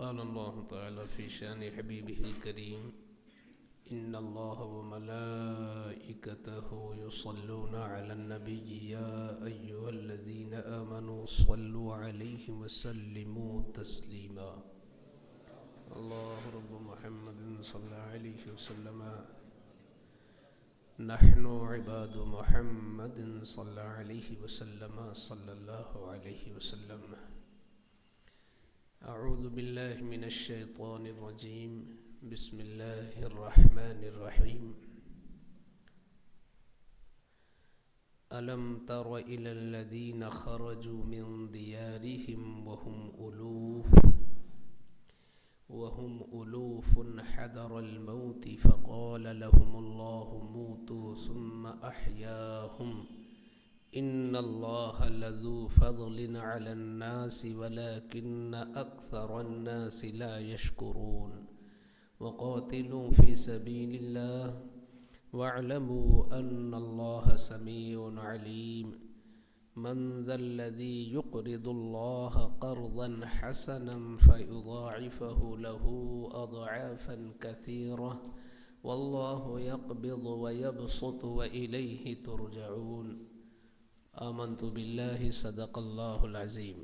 قال الله تعالى في شأن حبيبه الكريم إن الله وملائكته يصلون على النبي يا أيها الذين آمنوا صلوا عليه وسلموا تسليما الله رب محمد صلى عليه وسلم نحن عباد محمد صلى عليه وسلم صلى الله عليه وسلم أعوذ بالله من الشيطان الرجيم بسم الله الرحمن الرحيم ألم تر إلى الذين خرجوا من ديارهم وهم ألوف حذر الموت فقال لهم الله موتوا ثم أحياهم إن الله لذو فضل على الناس ولكن أكثر الناس لا يشكرون وقاتلوا في سبيل الله واعلموا أن الله سميع عليم من ذا الذي يقرض الله قرضا حسنا فيضاعفه له أضعافا كثيرة والله يقبض ويبسط وإليه ترجعون آمنت بالله صدق اللہ العظیم۔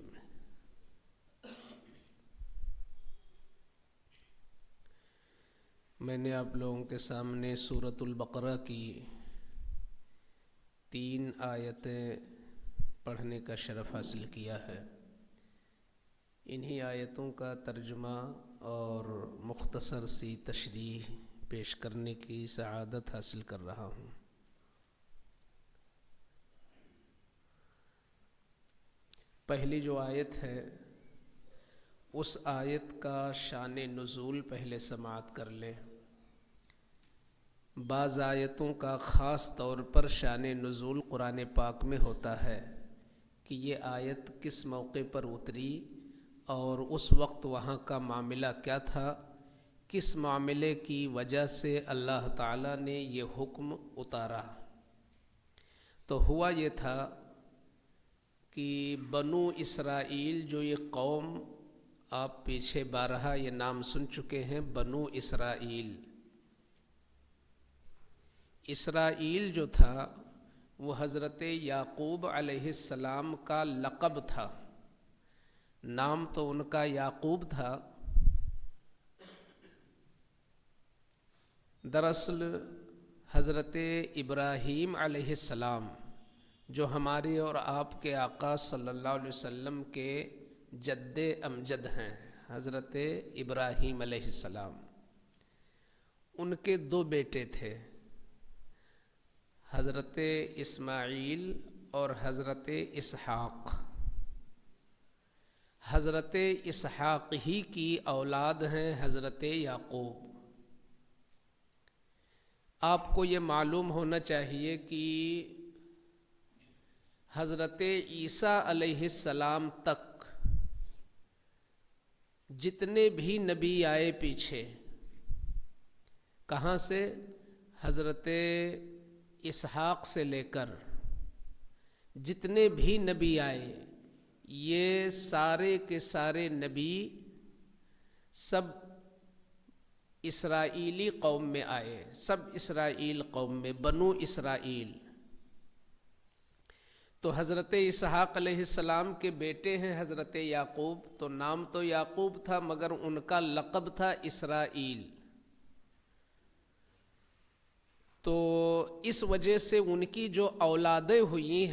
میں نے آپ لوگوں کے سامنے سورۃ البقرہ کی 3 آیتیں پڑھنے کا شرف حاصل کیا ہے۔ انہی آیتوں کا ترجمہ اور مختصر سی تشریح پیش کرنے کی سعادت حاصل کر رہا ہوں۔ پہلی جو آیت ہے اس آیت کا شان نزول پہلے سماعت کر لیں۔ بعض آیتوں کا خاص طور پر شان نزول قرآن پاک میں ہوتا ہے کہ یہ آیت کس موقع پر اتری اور اس وقت وہاں کا معاملہ کیا تھا، کس معاملے کی وجہ سے اللہ تعالیٰ نے یہ حکم اتارا۔ تو ہوا یہ تھا کہ بنو اسرائیل جو یہ قوم، آپ پیچھے بارہا یہ نام سن چکے ہیں، بنو اسرائیل۔ اسرائیل جو تھا وہ حضرت یعقوب علیہ السلام کا لقب تھا، نام تو ان کا یعقوب تھا۔ دراصل حضرت ابراہیم علیہ السلام جو ہمارے اور آپ کے آقا صلی اللہ علیہ وسلم کے جد امجد ہیں، حضرت ابراہیم علیہ السلام، ان کے 2 بیٹے تھے، حضرت اسماعیل اور حضرت اسحاق۔ حضرت اسحاق ہی کی اولاد ہیں حضرت یعقوب۔ آپ کو یہ معلوم ہونا چاہیے کہ حضرت عیسیٰ علیہ السلام تک جتنے بھی نبی آئے پیچھے، کہاں سے؟ حضرت اسحاق سے لے کر جتنے بھی نبی آئے، یہ سارے کے سارے نبی سب اسرائیلی قوم میں آئے، سب اسرائیل قوم میں، بنو اسرائیل۔ تو حضرت اسحاق علیہ السلام کے بیٹے ہیں حضرت یعقوب، تو نام تو یعقوب تھا مگر ان کا لقب تھا اسرائیل۔ تو اس وجہ سے ان کی جو اولادیں ہوئی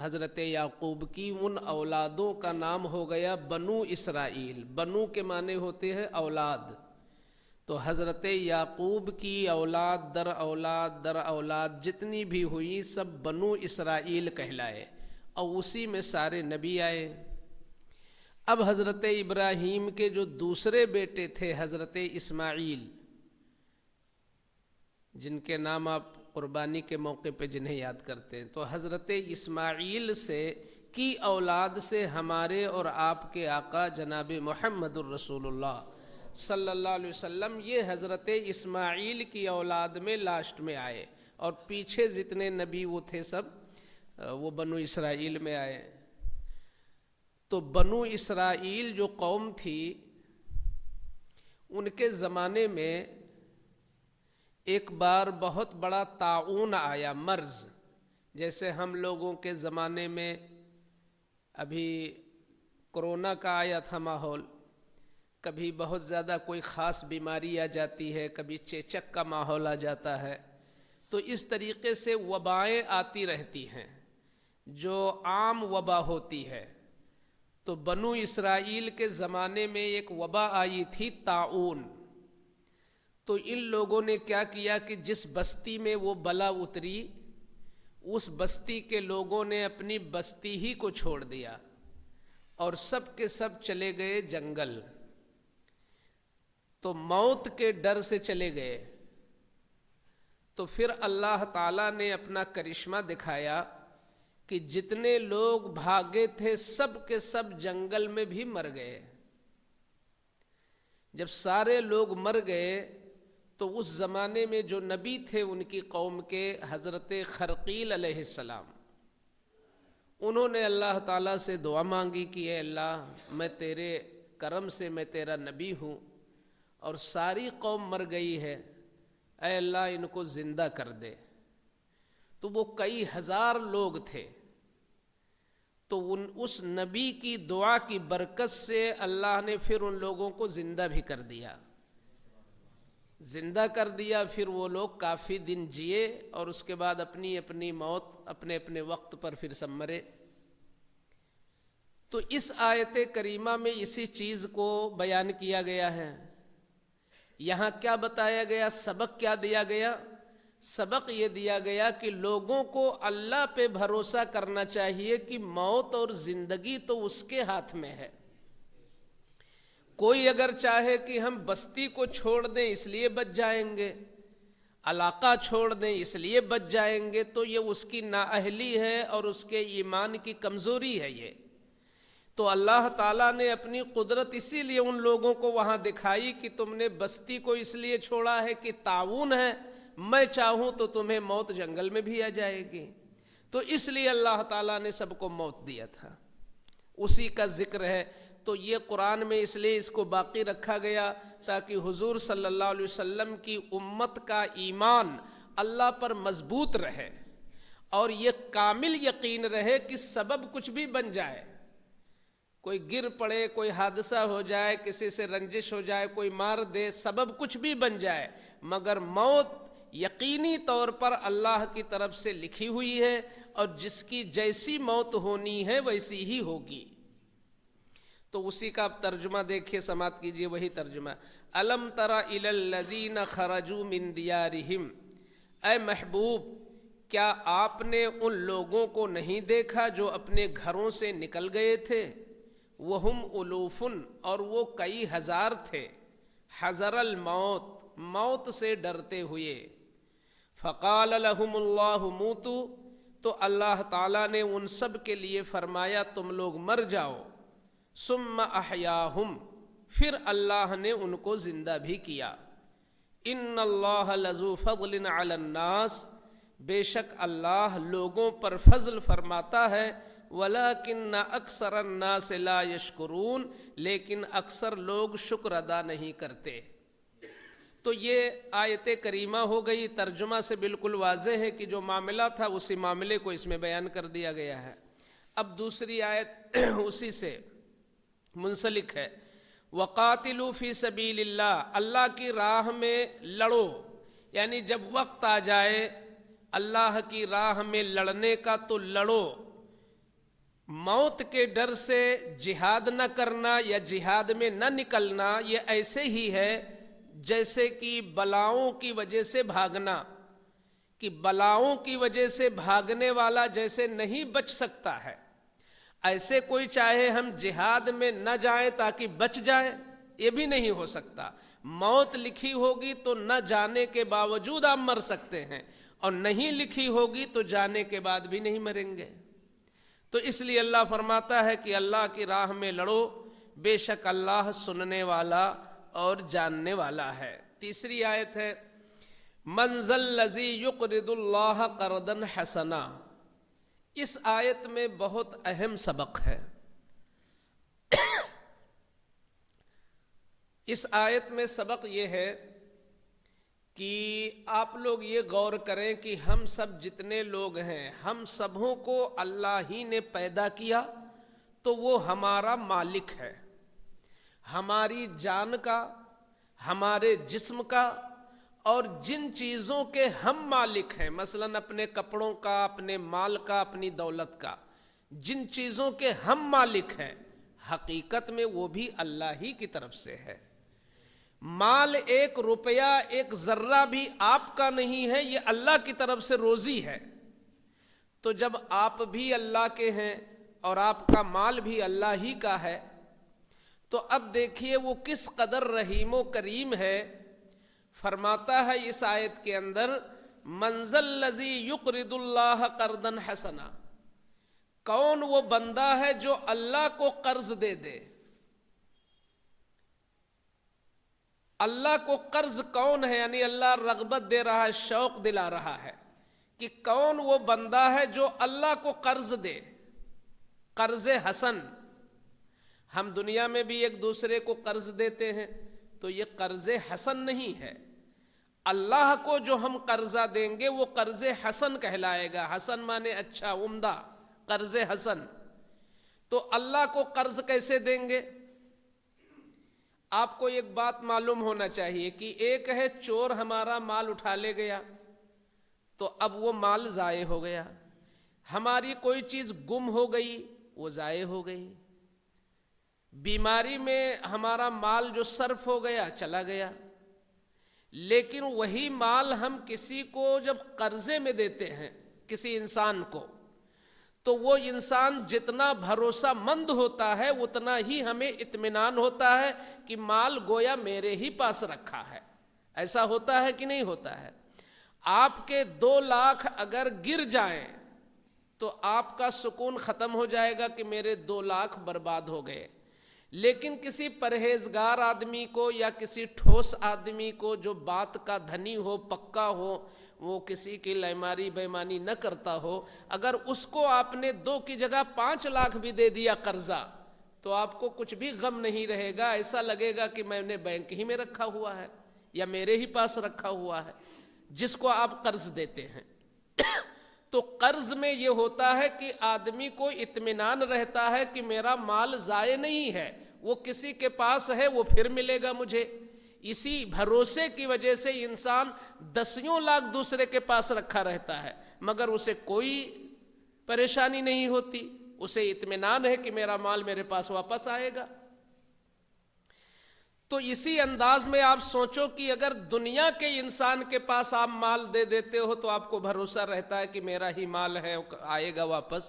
حضرت یعقوب کی، ان اولادوں کا نام ہو گیا بنو اسرائیل۔ بنو کے معنی ہوتے ہیں اولاد۔ تو حضرت یعقوب کی اولاد در اولاد در اولاد جتنی بھی ہوئی سب بنو اسرائیل کہلائے، اور اسی میں سارے نبی آئے۔ اب حضرت ابراہیم کے جو دوسرے بیٹے تھے حضرت اسماعیل، جن کے نام آپ قربانی کے موقع پہ جنہیں یاد کرتے ہیں، تو حضرت اسماعیل سے کی اولاد سے ہمارے اور آپ کے آقا جناب محمد الرسول اللہ صلی اللہ علیہ وسلم یہ حضرت اسماعیل کی اولاد میں لاسٹ میں آئے، اور پیچھے جتنے نبی وہ تھے سب وہ بنو اسرائیل میں آئے۔ تو بنو اسرائیل جو قوم تھی ان کے زمانے میں ایک بار بہت بڑا طاعون آیا، مرض، جیسے ہم لوگوں کے زمانے میں ابھی کرونا کا آیا تھا ماحول، کبھی بہت زیادہ کوئی خاص بیماری آ جاتی ہے، کبھی چیچک کا ماحول آ جاتا ہے، تو اس طریقے سے وبائیں آتی رہتی ہیں جو عام وبا ہوتی ہے۔ تو بنو اسرائیل کے زمانے میں ایک وبا آئی تھی، طاعون۔ تو ان لوگوں نے کیا کیا کہ جس بستی میں وہ بلا اتری، اس بستی کے لوگوں نے اپنی بستی ہی کو چھوڑ دیا اور سب کے سب چلے گئے جنگل۔ تو موت کے ڈر سے چلے گئے۔ تو پھر اللہ تعالیٰ نے اپنا کرشمہ دکھایا کہ جتنے لوگ بھاگے تھے سب کے سب جنگل میں بھی مر گئے۔ جب سارے لوگ مر گئے تو اس زمانے میں جو نبی تھے ان کی قوم کے، حضرت خرقیل علیہ السلام، انہوں نے اللہ تعالیٰ سے دعا مانگی کہ اے اللہ، میں تیرے کرم سے میں تیرا نبی ہوں اور ساری قوم مر گئی ہے، اے اللہ ان کو زندہ کر دے۔ تو وہ کئی ہزار لوگ تھے، تو اس نبی کی دعا کی برکت سے اللہ نے پھر ان لوگوں کو زندہ بھی کر دیا، زندہ کر دیا۔ پھر وہ لوگ کافی دن جیے اور اس کے بعد اپنی اپنی موت اپنے اپنے وقت پر پھر سب مرے۔ تو اس آیت کریمہ میں اسی چیز کو بیان کیا گیا ہے۔ یہاں کیا بتایا گیا، سبق کیا دیا گیا؟ سبق یہ دیا گیا کہ لوگوں کو اللہ پہ بھروسہ کرنا چاہیے کہ موت اور زندگی تو اس کے ہاتھ میں ہے۔ کوئی اگر چاہے کہ ہم بستی کو چھوڑ دیں اس لیے بچ جائیں گے، علاقہ چھوڑ دیں اس لیے بچ جائیں گے، تو یہ اس کی نااہلی ہے اور اس کے ایمان کی کمزوری ہے۔ یہ تو اللہ تعالیٰ نے اپنی قدرت اسی لیے ان لوگوں کو وہاں دکھائی کہ تم نے بستی کو اس لیے چھوڑا ہے کہ طاعون ہے، میں چاہوں تو تمہیں موت جنگل میں بھی آ جائے گی۔ تو اس لیے اللہ تعالیٰ نے سب کو موت دیا تھا، اسی کا ذکر ہے۔ تو یہ قرآن میں اس لیے اس کو باقی رکھا گیا تاکہ حضور صلی اللہ علیہ وسلم کی امت کا ایمان اللہ پر مضبوط رہے اور یہ کامل یقین رہے کہ سبب کچھ بھی بن جائے، کوئی گر پڑے، کوئی حادثہ ہو جائے، کسی سے رنجش ہو جائے، کوئی مار دے، سبب کچھ بھی بن جائے، مگر موت یقینی طور پر اللہ کی طرف سے لکھی ہوئی ہے اور جس کی جیسی موت ہونی ہے ویسی ہی ہوگی۔ تو اسی کا اب ترجمہ دیکھیے، سماعت کیجئے وہی ترجمہ۔ الم تر الی الذین خرجوا من دیارہم، اے محبوب کیا آپ نے ان لوگوں کو نہیں دیکھا جو اپنے گھروں سے نکل گئے تھے؟ وہم الوف، اور وہ کئی ہزار تھے، حذر الموت، موت سے ڈرتے ہوئے۔ فقال لهم اللہ موتوا، تو اللہ تعالیٰ نے ان سب کے لیے فرمایا تم لوگ مر جاؤ۔ ثم احیاہم، پھر اللہ نے ان کو زندہ بھی کیا۔ ان اللہ لذو فضل علی الناس، بے شک اللہ لوگوں پر فضل فرماتا ہے، ولیکن اکثر الناس لا یشکرون، لیکن اکثر لوگ شکر ادا نہیں کرتے۔ تو یہ آیت کریمہ ہو گئی، ترجمہ سے بالکل واضح ہے کہ جو معاملہ تھا اسی معاملے کو اس میں بیان کر دیا گیا ہے۔ اب دوسری آیت اسی سے منسلک ہے۔ وَقَاتِلُوا فِي سَبِيلِ اللَّهِ، اللہ کی راہ میں لڑو، یعنی جب وقت آ جائے اللہ کی راہ میں لڑنے کا تو لڑو۔ موت کے ڈر سے جہاد نہ کرنا یا جہاد میں نہ نکلنا یہ ایسے ہی ہے جیسے کہ بلاؤں کی وجہ سے بھاگنا، کہ بلاؤں کی وجہ سے بھاگنے والا جیسے نہیں بچ سکتا ہے، ایسے کوئی چاہے ہم جہاد میں نہ جائیں تاکہ بچ جائیں، یہ بھی نہیں ہو سکتا۔ موت لکھی ہوگی تو نہ جانے کے باوجود آپ مر سکتے ہیں، اور نہیں لکھی ہوگی تو جانے کے بعد بھی نہیں مریں گے۔ تو اس لیے اللہ فرماتا ہے کہ اللہ کی راہ میں لڑو، بے شک اللہ سننے والا اور جاننے والا ہے۔ تیسری آیت ہے من ذا الذی یقرض اللہ قرضا حسنا۔ اس آیت میں بہت اہم سبق ہے۔ اس آیت میں سبق یہ ہے کہ آپ لوگ یہ غور کریں کہ ہم سب جتنے لوگ ہیں، ہم سبوں کو اللہ ہی نے پیدا کیا تو وہ ہمارا مالک ہے، ہماری جان کا، ہمارے جسم کا، اور جن چیزوں کے ہم مالک ہیں، مثلاً اپنے کپڑوں کا، اپنے مال کا، اپنی دولت کا، جن چیزوں کے ہم مالک ہیں حقیقت میں وہ بھی اللہ ہی کی طرف سے ہے۔ مال ایک روپیہ، ایک ذرہ بھی آپ کا نہیں ہے، یہ اللہ کی طرف سے روزی ہے۔ تو جب آپ بھی اللہ کے ہیں اور آپ کا مال بھی اللہ ہی کا ہے تو اب دیکھیے وہ کس قدر رحیم و کریم ہے۔ فرماتا ہے اس آیت کے اندر، من ذا الذی یقرض اللہ قرضا حسنا، کون وہ بندہ ہے جو اللہ کو قرض دے دے؟ اللہ کو قرض کون ہے؟ یعنی اللہ رغبت دے رہا ہے، شوق دلا رہا ہے کہ کون وہ بندہ ہے جو اللہ کو قرض دے، قرض حسن۔ ہم دنیا میں بھی ایک دوسرے کو قرض دیتے ہیں تو یہ قرض حسن نہیں ہے۔ اللہ کو جو ہم قرضہ دیں گے وہ قرض حسن کہلائے گا۔ حسن مانے اچھا، عمدہ، قرض حسن۔ تو اللہ کو قرض کیسے دیں گے؟ آپ کو ایک بات معلوم ہونا چاہیے کہ ایک ہے چور ہمارا مال اٹھا لے گیا تو اب وہ مال ضائع ہو گیا، ہماری کوئی چیز گم ہو گئی وہ ضائع ہو گئی، بیماری میں ہمارا مال جو صرف ہو گیا چلا گیا۔ لیکن وہی مال ہم کسی کو جب قرضے میں دیتے ہیں، کسی انسان کو، تو وہ انسان جتنا بھروسہ مند ہوتا ہے اتنا ہی ہمیں اطمینان ہوتا ہے کہ مال گویا میرے ہی پاس رکھا ہے۔ ایسا ہوتا ہے کہ نہیں ہوتا ہے؟ آپ کے 2 لاکھ اگر گر جائیں تو آپ کا سکون ختم ہو جائے گا کہ میرے 2 لاکھ برباد ہو گئے۔ لیکن کسی پرہیزگار آدمی کو یا کسی ٹھوس آدمی کو جو بات کا دھنی ہو، پکا ہو، وہ کسی کی لیماری بیمانی نہ کرتا ہو، اگر اس کو آپ نے 2 کی جگہ 5 لاکھ بھی دے دیا قرضہ تو آپ کو کچھ بھی غم نہیں رہے گا، ایسا لگے گا کہ میں نے بینک ہی میں رکھا ہوا ہے یا میرے ہی پاس رکھا ہوا ہے جس کو آپ قرض دیتے ہیں۔ تو قرض میں یہ ہوتا ہے کہ آدمی کو اطمینان رہتا ہے کہ میرا مال ضائع نہیں ہے، وہ کسی کے پاس ہے، وہ پھر ملے گا مجھے۔ اسی بھروسے کی وجہ سے انسان 10 لاکھ دوسرے کے پاس رکھا رہتا ہے مگر اسے کوئی پریشانی نہیں ہوتی، اسے اطمینان ہے کہ میرا مال میرے پاس واپس آئے گا۔ تو اسی انداز میں آپ سوچو کہ اگر دنیا کے انسان کے پاس آپ مال دے دیتے ہو تو آپ کو بھروسہ رہتا ہے کہ میرا ہی مال ہے، آئے گا واپس۔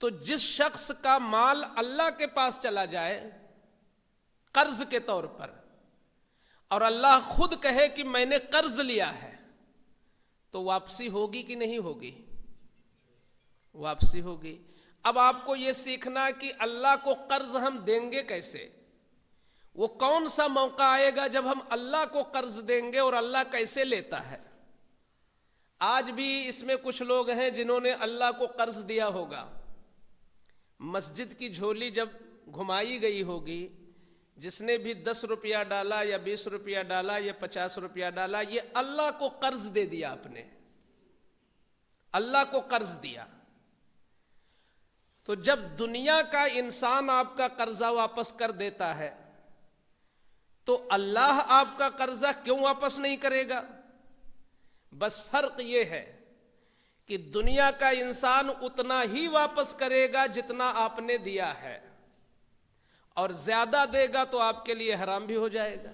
تو جس شخص کا مال اللہ کے پاس چلا جائے قرض کے طور پر اور اللہ خود کہے کہ میں نے قرض لیا ہے تو واپسی ہوگی کہ نہیں ہوگی؟ واپسی ہوگی۔ اب آپ کو یہ سیکھنا کہ اللہ کو قرض ہم دیں گے کیسے؟ وہ کون سا موقع آئے گا جب ہم اللہ کو قرض دیں گے اور اللہ کیسے لیتا ہے؟ آج بھی اس میں کچھ لوگ ہیں جنہوں نے اللہ کو قرض دیا ہوگا۔ مسجد کی جھولی جب گھمائی گئی ہوگی، جس نے بھی 10 روپیہ ڈالا یا 20 روپیہ ڈالا یا 50 روپیہ ڈالا، یہ اللہ کو قرض دے دیا، آپ نے اللہ کو قرض دیا۔ تو جب دنیا کا انسان آپ کا قرضہ واپس کر دیتا ہے تو اللہ آپ کا قرضہ کیوں واپس نہیں کرے گا؟ بس فرق یہ ہے کہ دنیا کا انسان اتنا ہی واپس کرے گا جتنا آپ نے دیا ہے، اور زیادہ دے گا تو آپ کے لیے حرام بھی ہو جائے گا۔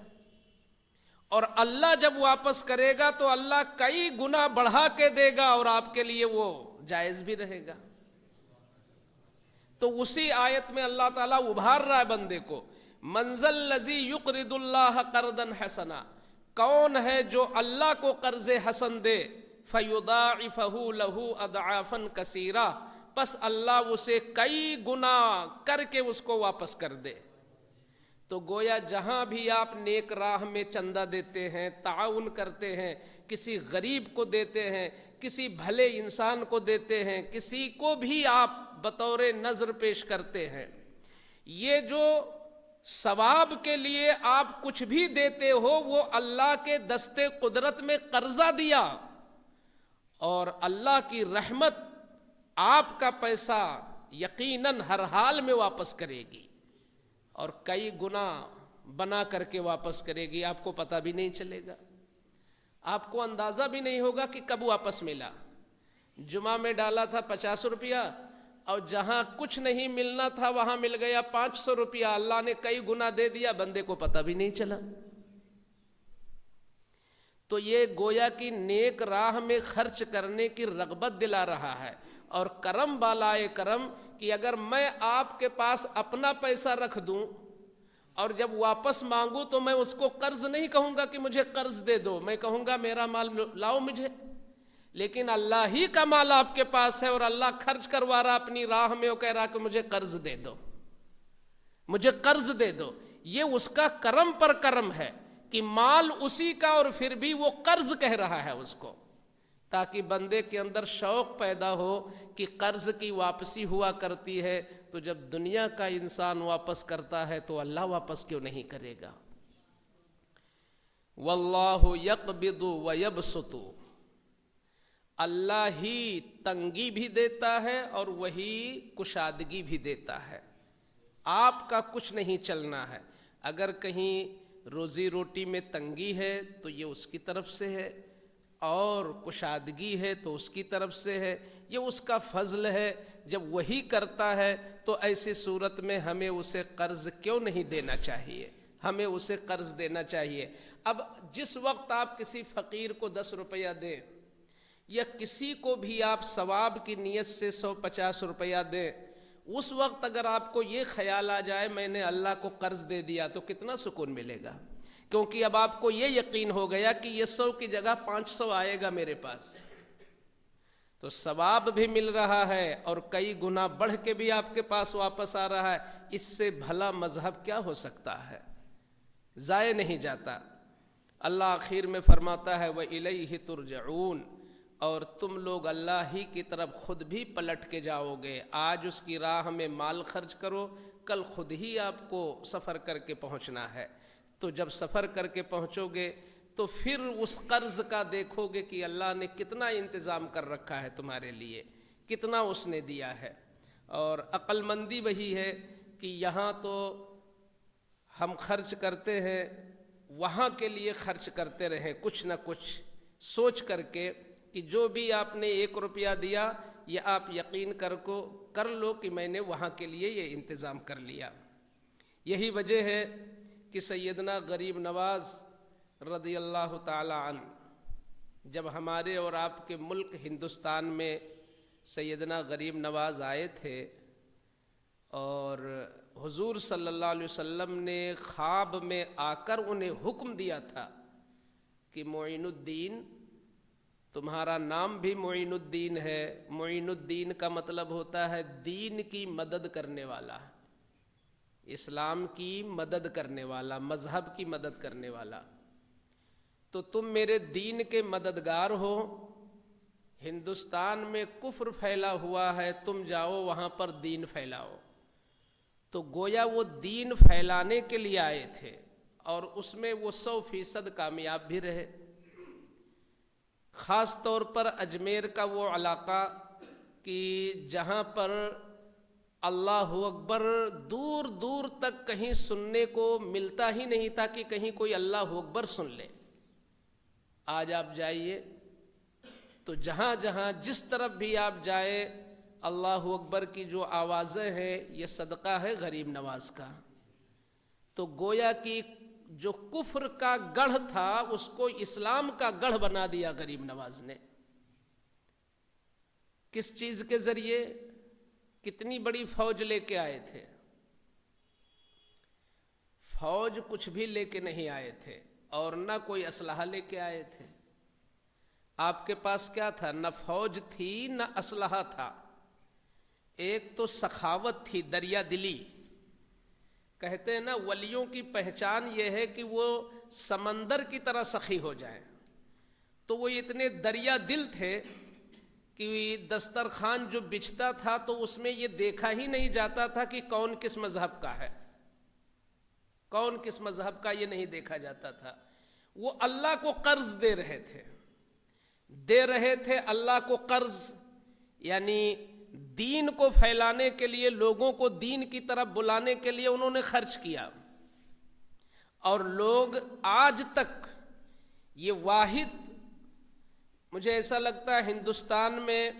اور اللہ جب واپس کرے گا تو اللہ کئی گنا بڑھا کے دے گا اور آپ کے لیے وہ جائز بھی رہے گا۔ تو اسی آیت میں اللہ تعالیٰ ابھار رہا ہے بندے کو، من ذا الذی یقرض اللہ قرضا حسنا، کون ہے جو اللہ کو قرض حسن دے، فیضاعفہ لہ اضعافا کثیرہ، پس اللہ اسے کئی گنا کر کے اس کو واپس کر دے۔ تو گویا جہاں بھی آپ نیک راہ میں چندہ دیتے ہیں، تعاون کرتے ہیں، کسی غریب کو دیتے ہیں، کسی بھلے انسان کو دیتے ہیں، کسی کو بھی آپ بطور نذر پیش کرتے ہیں، یہ جو ثواب کے لیے آپ کچھ بھی دیتے ہو وہ اللہ کے دستے قدرت میں قرضہ دیا، اور اللہ کی رحمت آپ کا پیسہ یقیناً ہر حال میں واپس کرے گی، اور کئی گنا بنا کر کے واپس کرے گی، آپ کو پتہ بھی نہیں چلے گا، آپ کو اندازہ بھی نہیں ہوگا کہ کب واپس ملا۔ جمعہ میں ڈالا تھا 50 روپیہ، اور جہاں کچھ نہیں ملنا تھا وہاں مل گیا 500 روپیہ، اللہ نے کئی گنا دے دیا، بندے کو پتہ بھی نہیں چلا۔ تو یہ گویا کہ نیک راہ میں خرچ کرنے کی رغبت دلا رہا ہے، اور کرم بالائے کرم کہ اگر میں آپ کے پاس اپنا پیسہ رکھ دوں اور جب واپس مانگوں تو میں اس کو قرض نہیں کہوں گا کہ مجھے قرض دے دو، میں کہوں گا میرا مال لاؤ مجھے، لیکن اللہ ہی کا مال آپ کے پاس ہے اور اللہ خرچ کروا رہا اپنی راہ میں، وہ کہہ رہا کہ مجھے قرض دے دو، مجھے قرض دے دو۔ یہ اس کا کرم پر کرم ہے کہ مال اسی کا اور پھر بھی وہ قرض کہہ رہا ہے اس کو، تاکہ بندے کے اندر شوق پیدا ہو کہ قرض کی واپسی ہوا کرتی ہے، تو جب دنیا کا انسان واپس کرتا ہے تو اللہ واپس کیوں نہیں کرے گا۔ واللہ یقبض ویبسط، اللہ ہی تنگی بھی دیتا ہے اور وہی کشادگی بھی دیتا ہے، آپ کا کچھ نہیں چلنا ہے۔ اگر کہیں روزی روٹی میں تنگی ہے تو یہ اس کی طرف سے ہے، اور کشادگی ہے تو اس کی طرف سے ہے، یہ اس کا فضل ہے۔ جب وہی کرتا ہے تو ایسی صورت میں ہمیں اسے قرض کیوں نہیں دینا چاہیے، ہمیں اسے قرض دینا چاہیے۔ اب جس وقت آپ کسی فقیر کو 10 روپیہ دیں، یا کسی کو بھی آپ ثواب کی نیت سے 150 روپیہ دیں، اس وقت اگر آپ کو یہ خیال آ جائے میں نے اللہ کو قرض دے دیا تو کتنا سکون ملے گا، کیونکہ اب آپ کو یہ یقین ہو گیا کہ یہ 100 کی جگہ 500 آئے گا میرے پاس، تو ثواب بھی مل رہا ہے اور کئی گنا بڑھ کے بھی آپ کے پاس واپس آ رہا ہے۔ اس سے بھلا مذہب کیا ہو سکتا ہے، ضائع نہیں جاتا۔ اللہ آخر میں فرماتا ہے وَإِلَيْهِ تُرْجَعُونَ، اور تم لوگ اللہ ہی کی طرف خود بھی پلٹ کے جاؤ گے۔ آج اس کی راہ میں مال خرچ کرو، کل خود ہی آپ کو سفر کر کے پہنچنا ہے، تو جب سفر کر کے پہنچو گے تو پھر اس قرض کا دیکھو گے کہ اللہ نے کتنا انتظام کر رکھا ہے تمہارے لیے، کتنا اس نے دیا ہے۔ اور عقل مندی وہی ہے کہ یہاں تو ہم خرچ کرتے ہیں، وہاں کے لیے خرچ کرتے رہیں کچھ نہ کچھ سوچ کر کے کہ جو بھی آپ نے 1 روپیہ دیا یہ آپ یقین کر لو کہ میں نے وہاں کے لیے یہ انتظام کر لیا۔ یہی وجہ ہے کہ سیدنا غریب نواز رضی اللہ تعالی عنہ جب ہمارے اور آپ کے ملک ہندوستان میں سیدنا غریب نواز آئے تھے، اور حضور صلی اللہ علیہ وسلم نے خواب میں آ کر انہیں حکم دیا تھا کہ معین الدین، تمہارا نام بھی معین الدین ہے۔ معین الدین کا مطلب ہوتا ہے دین کی مدد کرنے والا، اسلام کی مدد کرنے والا، مذہب کی مدد کرنے والا، تو تم میرے دین کے مددگار ہو۔ ہندوستان میں کفر پھیلا ہوا ہے، تم جاؤ وہاں پر دین پھیلاؤ۔ تو گویا وہ دین پھیلانے کے لیے آئے تھے، اور اس میں وہ 100% کامیاب بھی رہے۔ خاص طور پر اجمیر کا وہ علاقہ کہ جہاں پر اللہ اکبر دور دور تک کہیں سننے کو ملتا ہی نہیں تھا کہ کہیں کوئی اللہ اکبر سن لے۔ آج آپ جائیے تو جہاں جہاں جس طرف بھی آپ جائیں اللہ اکبر کی جو آوازیں ہیں یہ صدقہ ہے غریب نواز کا۔ تو گویا کہ جو کفر کا گڑھ تھا اس کو اسلام کا گڑھ بنا دیا غریب نواز نے۔ کس چیز کے ذریعے؟ کتنی بڑی فوج لے کے آئے تھے؟ فوج کچھ بھی لے کے نہیں آئے تھے، اور نہ کوئی اسلحہ لے کے آئے تھے۔ آپ کے پاس کیا تھا؟ نہ فوج تھی نہ اسلحہ تھا، ایک تو سخاوت تھی، دریا دلی۔ کہتے ہیں نا ولیوں کی پہچان یہ ہے کہ وہ سمندر کی طرح سخی ہو جائیں، تو وہ اتنے دریا دل تھے کہ دسترخوان جو بچھتا تھا تو اس میں یہ دیکھا ہی نہیں جاتا تھا کہ کون کس مذہب کا ہے۔ کون کس مذہب کا یہ نہیں دیکھا جاتا تھا، وہ اللہ کو قرض دے رہے تھے اللہ کو قرض، یعنی دین کو پھیلانے کے لیے، لوگوں کو دین کی طرف بلانے کے لیے انہوں نے خرچ کیا، اور لوگ آج تک یہ واحد، مجھے ایسا لگتا ہے ہندوستان میں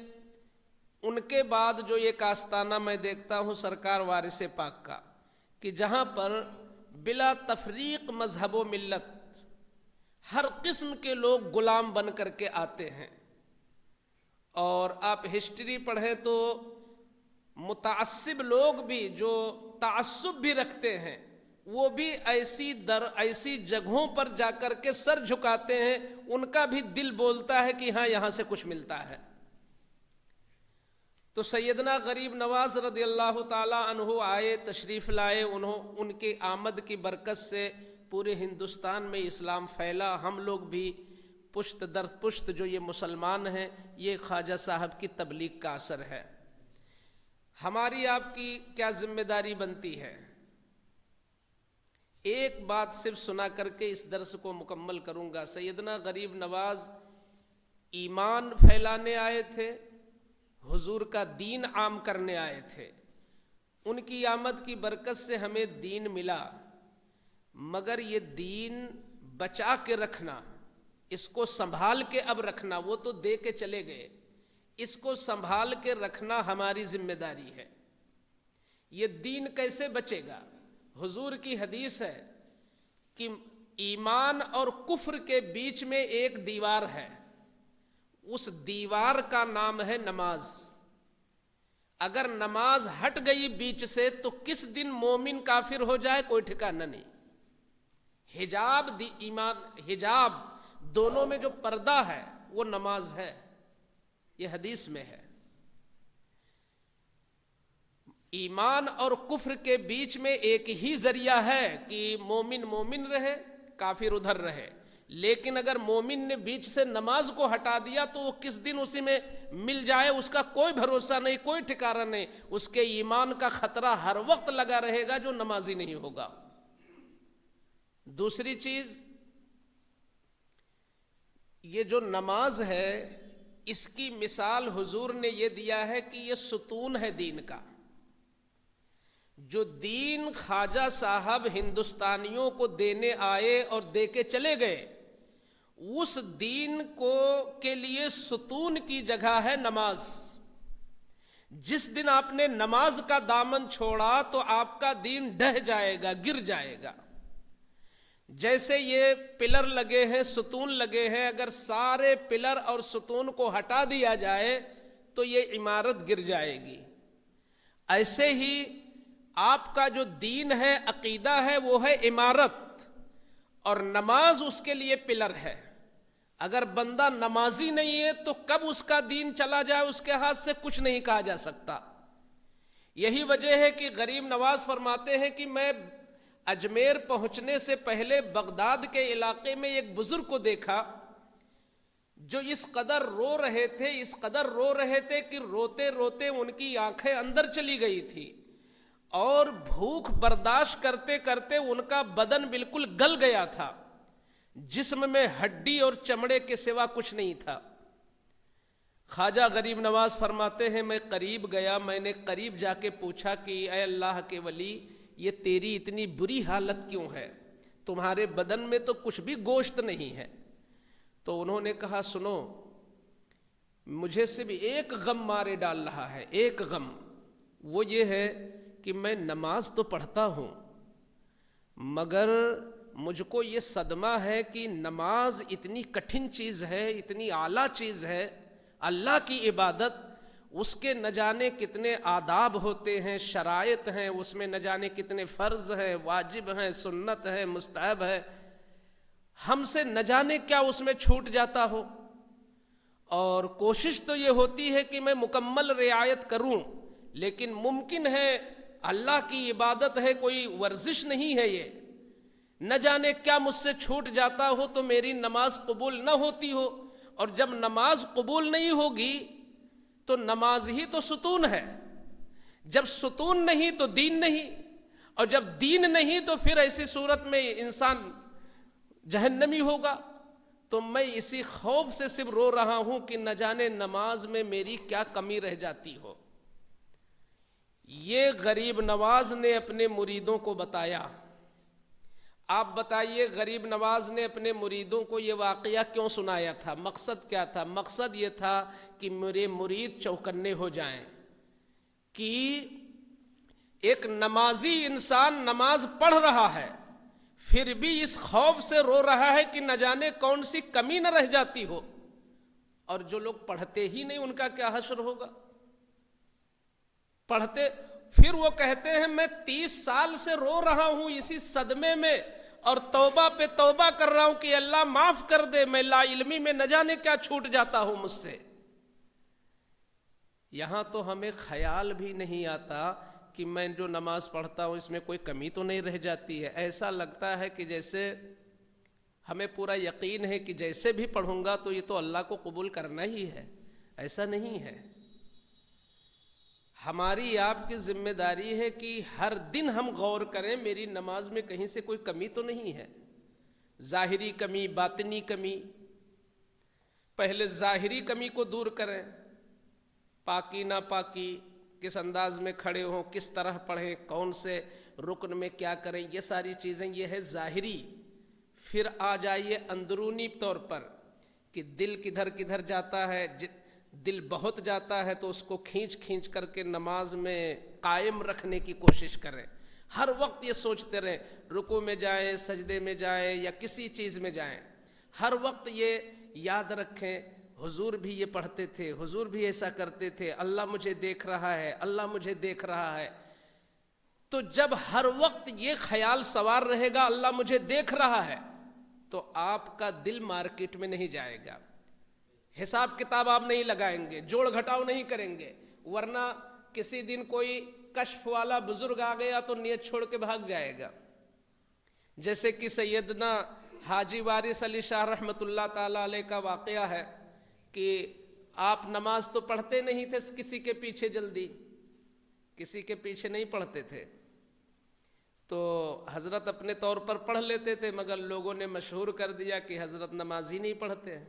ان کے بعد جو ایک آستانہ میں دیکھتا ہوں سرکار وارث پاک کا، کہ جہاں پر بلا تفریق مذہب و ملت ہر قسم کے لوگ غلام بن کر کے آتے ہیں، اور آپ ہسٹری پڑھیں تو متعصب لوگ بھی جو تعصب بھی رکھتے ہیں وہ بھی ایسی جگہوں پر جا کر کے سر جھکاتے ہیں، ان کا بھی دل بولتا ہے کہ ہاں یہاں سے کچھ ملتا ہے۔ تو سیدنا غریب نواز رضی اللہ تعالی عنہ آئے، تشریف لائے، ان کی آمد کی برکت سے پورے ہندوستان میں اسلام پھیلا۔ ہم لوگ بھی پشت در پشت جو یہ مسلمان ہیں، یہ خواجہ صاحب کی تبلیغ کا اثر ہے۔ ہماری آپ کی کیا ذمہ داری بنتی ہے؟ ایک بات صرف سنا کر کے اس درس کو مکمل کروں گا۔ سیدنا غریب نواز ایمان پھیلانے آئے تھے، حضور کا دین عام کرنے آئے تھے، ان کی آمد کی برکت سے ہمیں دین ملا، مگر یہ دین بچا کے رکھنا، اس کو سنبھال کے اب رکھنا، وہ تو دے کے چلے گئے، اس کو سنبھال کے رکھنا ہماری ذمہ داری ہے۔ یہ دین کیسے بچے گا؟ حضور کی حدیث ہے کہ ایمان اور کفر کے بیچ میں ایک دیوار ہے، اس دیوار کا نام ہے نماز۔ اگر نماز ہٹ گئی بیچ سے تو کس دن مومن کافر ہو جائے کوئی ٹھکانہ نہیں۔ حجاب دونوں میں جو پردہ ہے وہ نماز ہے، یہ حدیث میں ہے۔ ایمان اور کفر کے بیچ میں ایک ہی ذریعہ ہے کہ مومن رہے، کافر ادھر رہے، لیکن اگر مومن نے بیچ سے نماز کو ہٹا دیا تو وہ کس دن اسی میں مل جائے اس کا کوئی بھروسہ نہیں، کوئی ٹھکانہ نہیں۔ اس کے ایمان کا خطرہ ہر وقت لگا رہے گا جو نمازی نہیں ہوگا۔ دوسری چیز، یہ جو نماز ہے اس کی مثال حضور نے یہ دیا ہے کہ یہ ستون ہے دین کا۔ جو دین خواجہ صاحب ہندوستانیوں کو دینے آئے اور دے کے چلے گئے، اس دین کو کے لیے ستون کی جگہ ہے نماز۔ جس دن آپ نے نماز کا دامن چھوڑا تو آپ کا دین ڈہ جائے گا، گر جائے گا۔ جیسے یہ پلر لگے ہیں، ستون لگے ہیں، اگر سارے پلر اور ستون کو ہٹا دیا جائے تو یہ عمارت گر جائے گی۔ ایسے ہی آپ کا جو دین ہے، عقیدہ ہے، وہ ہے عمارت، اور نماز اس کے لیے پلر ہے۔ اگر بندہ نمازی نہیں ہے تو کب اس کا دین چلا جائے اس کے ہاتھ سے کچھ نہیں کہا جا سکتا۔ یہی وجہ ہے کہ غریب نواز فرماتے ہیں کہ میں اجمیر پہنچنے سے پہلے بغداد کے علاقے میں ایک بزرگ کو دیکھا جو اس قدر رو رہے تھے کہ روتے روتے ان کی آنکھیں اندر چلی گئی تھی، اور بھوک برداشت کرتے کرتے ان کا بدن بالکل گل گیا تھا، جسم میں ہڈی اور چمڑے کے سوا کچھ نہیں تھا۔ خواجہ غریب نواز فرماتے ہیں میں قریب گیا، میں نے قریب جا کے پوچھا کہ اے اللہ کے ولی، یہ تیری اتنی بری حالت کیوں ہے؟ تمہارے بدن میں تو کچھ بھی گوشت نہیں ہے۔ تو انہوں نے کہا سنو، مجھے صرف ایک غم مارے ڈال رہا ہے، ایک غم، وہ یہ ہے کہ میں نماز تو پڑھتا ہوں مگر مجھ کو یہ صدمہ ہے کہ نماز اتنی کٹھن چیز ہے، اتنی اعلیٰ چیز ہے، اللہ کی عبادت، اس کے نہ جانے کتنے آداب ہوتے ہیں، شرائط ہیں، اس میں نہ جانے کتنے فرض ہیں، واجب ہیں، سنت ہے، مستحب ہے، ہم سے نہ جانے کیا اس میں چھوٹ جاتا ہو۔ اور کوشش تو یہ ہوتی ہے کہ میں مکمل رعایت کروں، لیکن ممکن ہے اللہ کی عبادت ہے، کوئی ورزش نہیں ہے، یہ نہ جانے کیا مجھ سے چھوٹ جاتا ہو تو میری نماز قبول نہ ہوتی ہو، اور جب نماز قبول نہیں ہوگی تو نماز ہی تو ستون ہے، جب ستون نہیں تو دین نہیں، اور جب دین نہیں تو پھر ایسی صورت میں انسان جہنمی ہوگا. تو میں اسی خوف سے صرف رو رہا ہوں کہ نہ جانے نماز میں میری کیا کمی رہ جاتی ہو. یہ غریب نواز نے اپنے مریدوں کو بتایا. آپ بتائیے غریب نواز نے اپنے مریدوں کو یہ واقعہ کیوں سنایا تھا؟ مقصد کیا تھا؟ مقصد یہ تھا کہ میرے مرید چوکنے ہو جائیں کہ ایک نمازی انسان نماز پڑھ رہا ہے پھر بھی اس خوف سے رو رہا ہے کہ نہ جانے کون سی کمی نہ رہ جاتی ہو. اور جو لوگ پڑھتے ہی نہیں ان کا کیا حشر ہوگا؟ پڑھتے پھر وہ کہتے ہیں میں 30 سال سے رو رہا ہوں اسی صدمے میں اور توبہ پہ توبہ کر رہا ہوں کہ اللہ معاف کر دے، میں لا علمی میں نہ جانے کیا چھوٹ جاتا ہوں مجھ سے. یہاں تو ہمیں خیال بھی نہیں آتا کہ میں جو نماز پڑھتا ہوں اس میں کوئی کمی تو نہیں رہ جاتی ہے. ایسا لگتا ہے کہ جیسے ہمیں پورا یقین ہے کہ جیسے بھی پڑھوں گا تو یہ تو اللہ کو قبول کرنا ہی ہے. ایسا نہیں ہے. ہماری آپ کی ذمہ داری ہے کہ ہر دن ہم غور کریں میری نماز میں کہیں سے کوئی کمی تو نہیں ہے. ظاہری کمی، باطنی کمی. پہلے ظاہری کمی کو دور کریں. پاکی ناپاکی، کس انداز میں کھڑے ہوں، کس طرح پڑھیں، کون سے رکن میں کیا کریں، یہ ساری چیزیں یہ ہے ظاہری. پھر آ جائیے اندرونی طور پر کہ دل کدھر کدھر جاتا ہے. دل بہت جاتا ہے تو اس کو کھینچ کھینچ کر کے نماز میں قائم رکھنے کی کوشش کریں. ہر وقت یہ سوچتے رہیں، رکوع میں جائیں، سجدے میں جائیں یا کسی چیز میں جائیں، ہر وقت یہ یاد رکھیں حضور بھی یہ پڑھتے تھے، حضور بھی ایسا کرتے تھے، اللہ مجھے دیکھ رہا ہے، اللہ مجھے دیکھ رہا ہے. تو جب ہر وقت یہ خیال سوار رہے گا اللہ مجھے دیکھ رہا ہے تو آپ کا دل مارکیٹ میں نہیں جائے گا. حساب کتاب آپ نہیں لگائیں گے، جوڑ گھٹاؤ نہیں کریں گے. ورنہ کسی دن کوئی کشف والا بزرگ آ گیا تو نیت چھوڑ کے بھاگ جائے گا. جیسے کہ سیدنا حاجی وارث علی شاہ رحمۃ اللہ تعالیٰ علیہ کا واقعہ ہے کہ آپ نماز تو پڑھتے نہیں تھے کسی کے پیچھے، جلدی کسی کے پیچھے نہیں پڑھتے تھے. تو حضرت اپنے طور پر پڑھ لیتے تھے مگر لوگوں نے مشہور کر دیا کہ حضرت نماز ہی نہیں پڑھتے ہیں.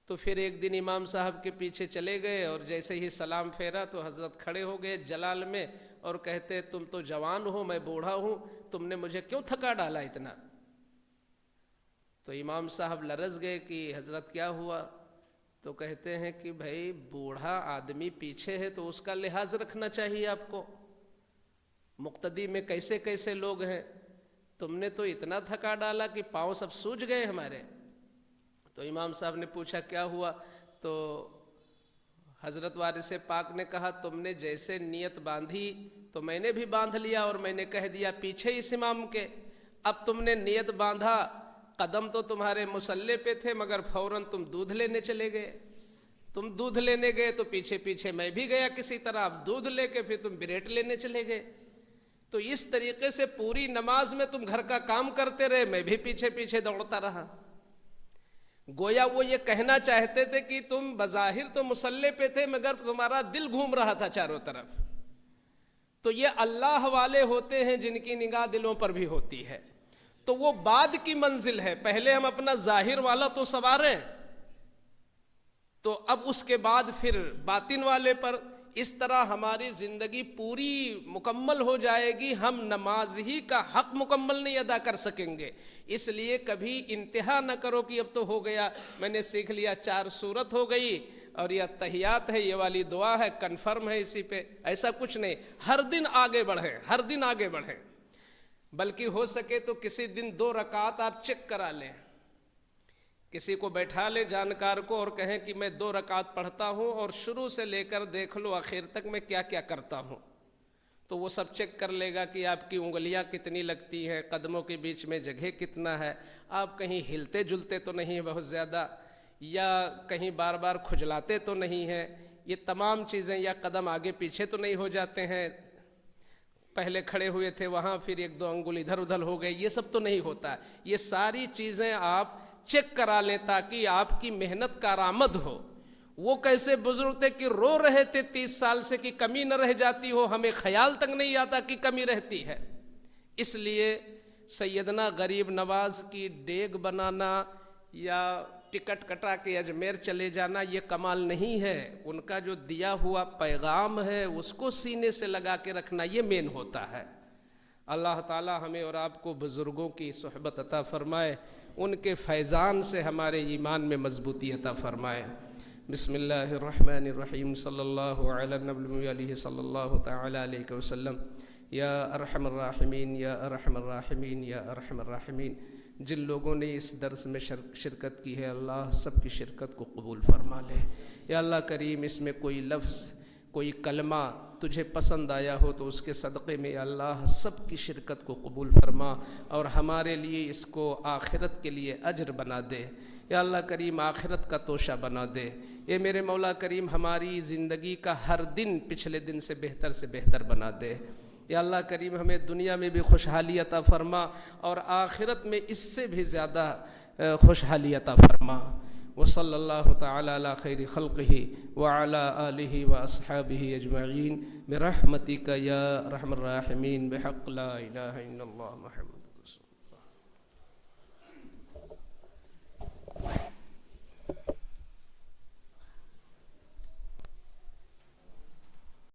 تو پھر ایک دن امام صاحب کے پیچھے چلے گئے اور جیسے ہی سلام پھیرا تو حضرت کھڑے ہو گئے جلال میں اور کہتے تم تو جوان ہو، میں بوڑھا ہوں، تم نے مجھے کیوں تھکا ڈالا اتنا؟ تو امام صاحب لرز گئے کہ حضرت کیا ہوا؟ تو کہتے ہیں کہ بھائی بوڑھا آدمی پیچھے ہے تو اس کا لحاظ رکھنا چاہیے آپ کو. مقتدی میں کیسے کیسے لوگ ہیں، تم نے تو اتنا تھکا ڈالا کہ پاؤں سب سوج گئے ہمارے. تو امام صاحب نے پوچھا کیا ہوا؟ تو حضرت وارث پاک نے کہا تم نے جیسے نیت باندھی تو میں نے بھی باندھ لیا اور میں نے کہہ دیا پیچھے اس امام کے. اب تم نے نیت باندھا، قدم تو تمہارے مصلے پہ تھے مگر فوراً تم دودھ لینے چلے گئے. تم دودھ لینے گئے تو پیچھے پیچھے میں بھی گیا کسی طرح، اب دودھ لے کے پھر تم بریٹ لینے چلے گئے. تو اس طریقے سے پوری نماز میں تم گھر کا کام کرتے رہے، میں بھی پیچھے پیچھے دوڑتا رہا. گویا وہ یہ کہنا چاہتے تھے کہ تم بظاہر تو مصلے پہ تھے مگر تمہارا دل گھوم رہا تھا چاروں طرف. تو یہ اللہ والے ہوتے ہیں جن کی نگاہ دلوں پر بھی ہوتی ہے. تو وہ بعد کی منزل ہے، پہلے ہم اپنا ظاہر والا تو سواریں تو اب اس کے بعد پھر باطن والے پر. اس طرح ہماری زندگی پوری مکمل ہو جائے گی، ہم نماز ہی کا حق مکمل نہیں ادا کر سکیں گے. اس لیے کبھی انتہا نہ کرو کہ اب تو ہو گیا، میں نے سیکھ لیا 4 سورت ہو گئی اور یہ تحیات ہے، یہ والی دعا ہے، کنفرم ہے اسی پہ. ایسا کچھ نہیں. ہر دن آگے بڑھیں، ہر دن آگے بڑھیں. بلکہ ہو سکے تو کسی دن 2 رکعت آپ چیک کرا لیں، کسی کو بیٹھا لے جانکار کو اور کہیں کہ میں 2 رکعت پڑھتا ہوں اور شروع سے لے کر دیکھ لو آخر تک میں کیا کیا کرتا ہوں. تو وہ سب چیک کر لے گا کہ آپ کی انگلیاں کتنی لگتی ہیں، قدموں کے بیچ میں جگہ کتنا ہے، آپ کہیں ہلتے جلتے تو نہیں بہت زیادہ، یا کہیں بار بار کھجلاتے تو نہیں ہیں، یہ تمام چیزیں، یا قدم آگے پیچھے تو نہیں ہو جاتے ہیں، پہلے کھڑے ہوئے تھے وہاں پھر 1-2 انگل ادھر ادھر ہو گئے، یہ سب تو نہیں ہوتا. یہ ساری چیزیں آپ چیک کرا لیں تاکہ آپ کی محنت کارآمد ہو. وہ کیسے بزرگ تھے کہ رو رہے تھے 30 سال سے کہ کمی نہ رہ جاتی ہو، ہمیں خیال تک نہیں آتا کہ کمی رہتی ہے. اس لیے سیدنا غریب نواز کی دیگ بنانا یا ٹکٹ کٹا کے اجمیر چلے جانا یہ کمال نہیں ہے، ان کا جو دیا ہوا پیغام ہے اس کو سینے سے لگا کے رکھنا یہ مین ہوتا ہے۔ اللہ تعالی ہمیں اور آپ کو بزرگوں کی صحبت عطا فرمائے، ان کے فیضان سے ہمارے ایمان میں مضبوطی عطا فرمائے۔ بسم اللہ الرحمن الرحیم، صلی اللہ علی النبی علیہ صلی اللہ تعالی علیہ وسلم۔ یا ارحم الراحمین یا ارحم الراحمین یا ارحم الراحمین، جن لوگوں نے اس درس میں شرکت کی ہے اللہ سب کی شرکت کو قبول فرما لے۔ یا اللہ کریم، اس میں کوئی لفظ کوئی کلمہ تجھے پسند آیا ہو تو اس کے صدقے میں یا اللہ سب کی شرکت کو قبول فرما، اور ہمارے لیے اس کو آخرت کے لیے اجر بنا دے۔ یا اللہ کریم، آخرت کا توشہ بنا دے۔ اے میرے مولا کریم، ہماری زندگی کا ہر دن پچھلے دن سے بہتر بنا دے۔ یا اللہ کریم، ہمیں دنیا میں بھی خوشحالی عطا فرما اور آخرت میں اس سے بھی زیادہ خوشحالی عطا فرما۔ وصلی اللہ تعالی علی خیر خلقہ وعلی آلہ واصحابہ اجمعین برحمتک یا ارحم الراحمین بحق لا الہ الا اللہ محمد۔